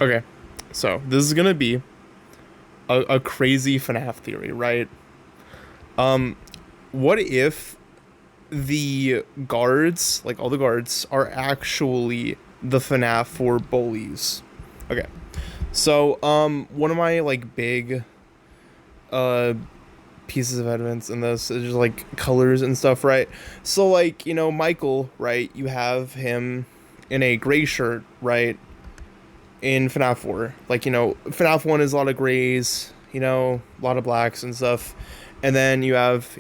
Okay, so this is gonna be a crazy FNAF theory, right? Um, what if the guards, like all the guards, are actually the FNAF 4 bullies? Okay, so one of my like big uh pieces of evidence in this is just like colors and stuff, right? So like Michael, right? You have him in a gray shirt, right? In FNAF 4. Like, FNAF 1 is a lot of grays, a lot of blacks and stuff. And then you have,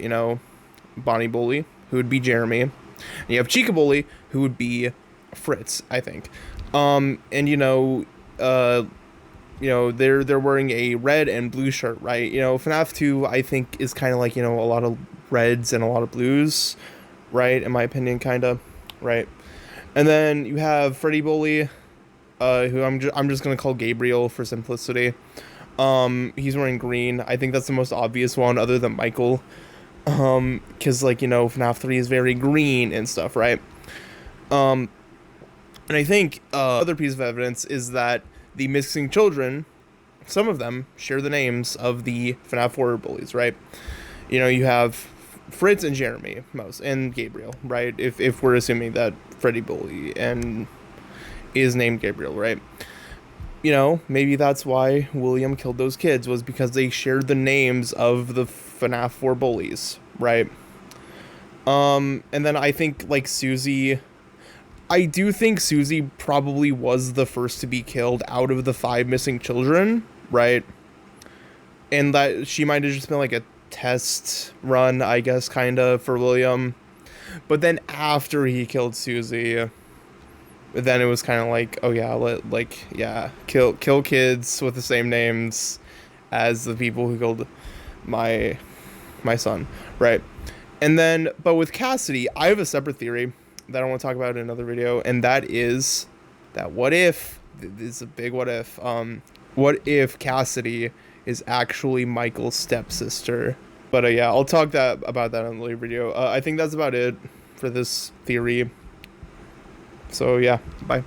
Bonnie Bully, who would be Jeremy. And you have Chica Bully, who would be Fritz, I think. And they're wearing a red and blue shirt, right? FNAF 2 I think is kind of like, a lot of reds and a lot of blues, right? In my opinion, kind of, right? And then you have Freddy Bully, who I'm just gonna call Gabriel for simplicity. He's wearing green. I think that's the most obvious one, other than Michael. Because like FNAF 3 is very green and stuff, right? Um, and I think other piece of evidence is that the missing children, some of them share the names of the FNAF 4 bullies, right? You have Fritz and Jeremy most, and Gabriel, right? If we're assuming that Freddy Bully and is named Gabriel, right? Maybe that's why William killed those kids, was because they shared the names of the FNAF 4 bullies, right? And then I think like Susie, I do think Susie probably was the first to be killed out of the 5 missing children, right? And that she might have just been like a test run, I guess, kind of for William. But then after he killed Susie, then it was kind of like, oh yeah, kill kids with the same names as the people who killed my my son, right? And then, but with Cassidy, I have a separate theory that I want to talk about in another video, and that is that what if, this is a big what if, what if Cassidy is actually Michael's stepsister? But yeah, I'll talk about that in a later video. I think that's about it for this theory. So yeah, bye.